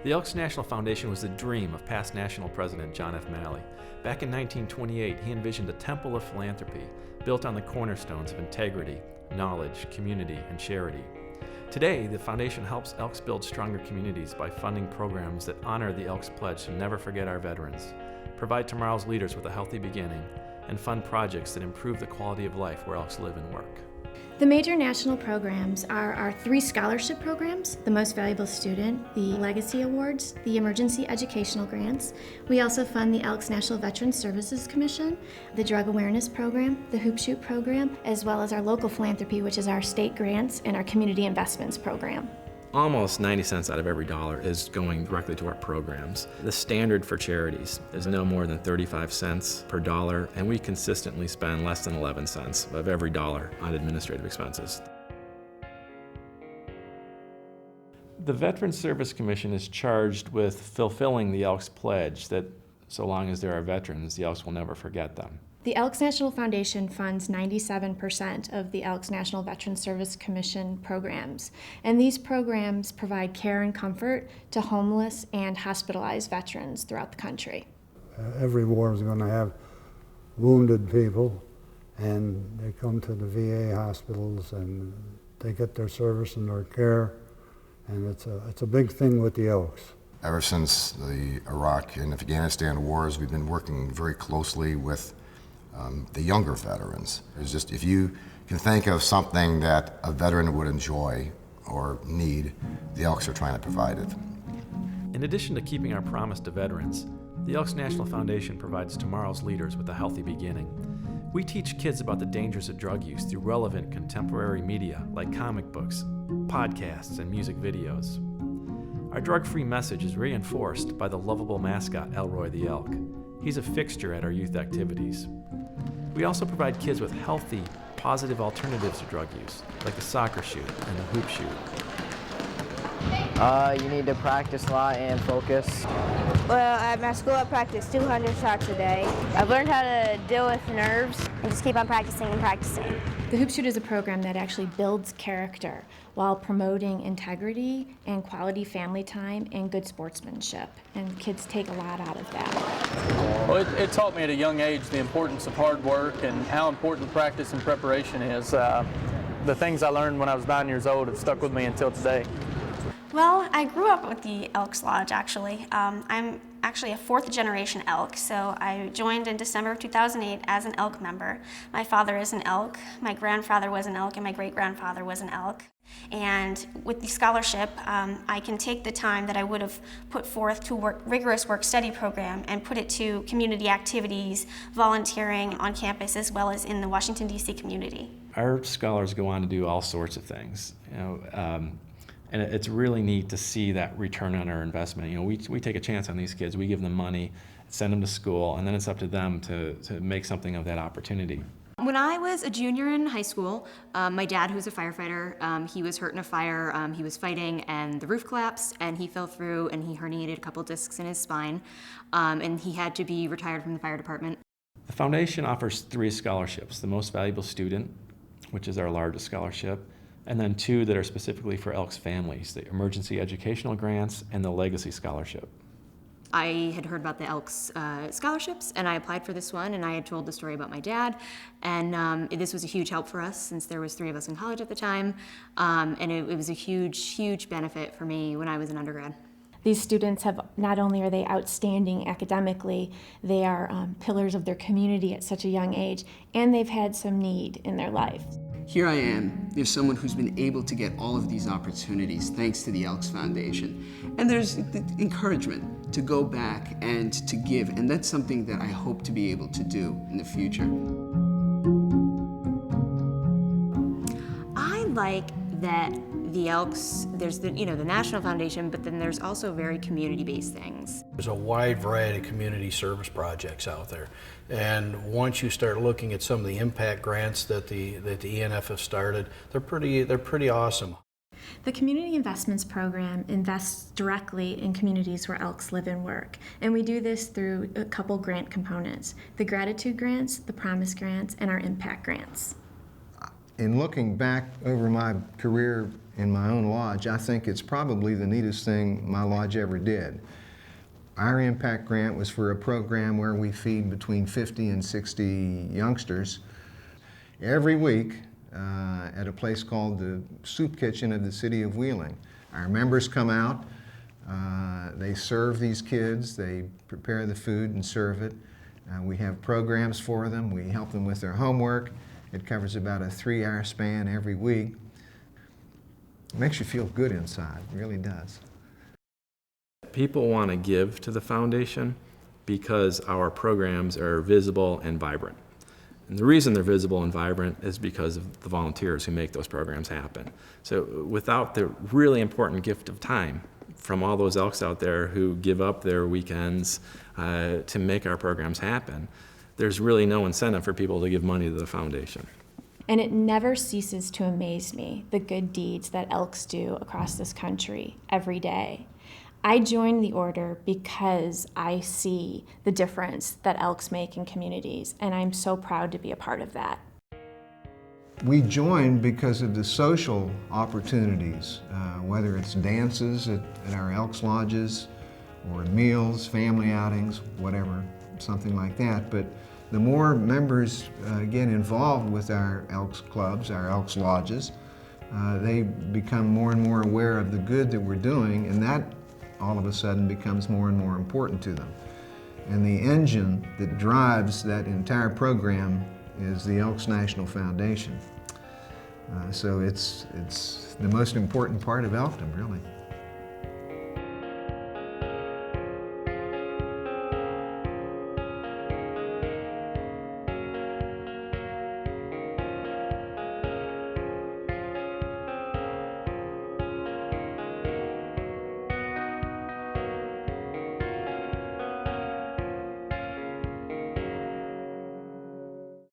The Elks National Foundation was the dream of past national president John F. Malley. Back in 1928, he envisioned a temple of philanthropy built on the cornerstones of integrity, knowledge, community, and charity. Today, the foundation helps Elks build stronger communities by funding programs that honor the Elks pledge to never forget our veterans, provide tomorrow's leaders with a healthy beginning, and fund projects that improve the quality of life where Elks live and work. The major national programs are our 3 scholarship programs, the Most Valuable Student, the Legacy Awards, the Emergency Educational Grants. We also fund the Elks National Veterans Services Commission, the Drug Awareness Program, the Hoop Shoot Program, as well as our local philanthropy, which is our state grants and our community investments program. Almost 90 cents out of every dollar is going directly to our programs. The standard for charities is no more than 35 cents per dollar, and we consistently spend less than 11 cents of every dollar on administrative expenses. The Veterans Service Commission is charged with fulfilling the Elks pledge that so long as there are veterans, the Elks will never forget them. The Elks National Foundation funds 97% of the Elks National Veterans Service Commission programs, and these programs provide care and comfort to homeless and hospitalized veterans throughout the country. Every war is going to have wounded people, and they come to the VA hospitals and they get their service and their care, and it's a big thing with the Elks. Ever since the Iraq and Afghanistan wars, we've been working very closely with the younger veterans. It's just, if you can think of something that a veteran would enjoy or need, the Elks are trying to provide it. In addition to keeping our promise to veterans, the Elks National Foundation provides tomorrow's leaders with a healthy beginning. We teach kids about the dangers of drug use through relevant contemporary media like comic books, podcasts, and music videos. Our drug-free message is reinforced by the lovable mascot Elroy the Elk. He's a fixture at our youth activities. We also provide kids with healthy, positive alternatives to drug use, like the soccer shoot and the hoop shoot. You need to practice a lot and focus. Well, at my school I practice 200 shots a day. I've learned how to deal with nerves and just keep on practicing and practicing. The Hoop Shoot is a program that actually builds character while promoting integrity and quality family time and good sportsmanship, and kids take a lot out of that. Well, it taught me at a young age the importance of hard work and how important practice and preparation is. The things I learned when I was 9 years old have stuck with me until today. Well, I grew up with the Elks Lodge, actually. I'm actually a 4th generation Elk, so I joined in December of 2008 as an Elk member. My father is an Elk, my grandfather was an Elk, and my great-grandfather was an Elk. And with the scholarship, I can take the time that I would have put forth to rigorous work-study program and put it to community activities, volunteering on campus, as well as in the Washington, D.C. community. Our scholars go on to do all sorts of things, and it's really neat to see that return on our investment. We take a chance on these kids. We give them money, send them to school, and then it's up to them to make something of that opportunity. When I was a junior in high school, my dad, who's a firefighter, he was hurt in a fire. He was fighting, and the roof collapsed, and he fell through, and he herniated a couple discs in his spine, and he had to be retired from the fire department. The foundation offers 3 scholarships: the Most Valuable Student, which is our largest scholarship, and then 2 that are specifically for Elks families, the Emergency Educational Grants and the Legacy Scholarship. I had heard about the Elks scholarships, and I applied for this one, and I had told the story about my dad, and this was a huge help for us since there was 3 of us in college at the time, and it was a huge, huge benefit for me when I was an undergrad. These students have, not only are they outstanding academically, they are pillars of their community at such a young age, and they've had some need in their life. Here I am, there's someone who's been able to get all of these opportunities thanks to the Elks Foundation. And there's the encouragement to go back and to give, and that's something that I hope to be able to do in the future. I like that the Elks, there's the National Foundation, but then there's also very community-based things. There's a wide variety of community service projects out there. And once you start looking at some of the impact grants that the ENF have started, they're pretty awesome. The Community Investments Program invests directly in communities where Elks live and work. And we do this through a couple grant components: the Gratitude Grants, the Promise Grants, and our Impact Grants. In looking back over my career in my own lodge, I think it's probably the neatest thing my lodge ever did. Our impact grant was for a program where we feed between 50 and 60 youngsters every week at a place called the Soup Kitchen of the City of Wheeling. Our members come out, they serve these kids, they prepare the food and serve it. We have programs for them, we help them with their homework. It covers about a 3-hour span every week. It makes you feel good inside, it really does. People want to give to the foundation because our programs are visible and vibrant. And the reason they're visible and vibrant is because of the volunteers who make those programs happen. So without the really important gift of time from all those Elks out there who give up their weekends to make our programs happen, there's really no incentive for people to give money to the foundation. And it never ceases to amaze me, the good deeds that Elks do across this country every day. I joined the order because I see the difference that Elks make in communities, and I'm so proud to be a part of that. We joined because of the social opportunities, whether it's dances at our Elks lodges, or meals, family outings, whatever, something like that. But the more members get involved with our Elks clubs, our Elks lodges, they become more and more aware of the good that we're doing, and that all of a sudden becomes more and more important to them. And the engine that drives that entire program is the Elks National Foundation. So it's the most important part of Elkdom, really.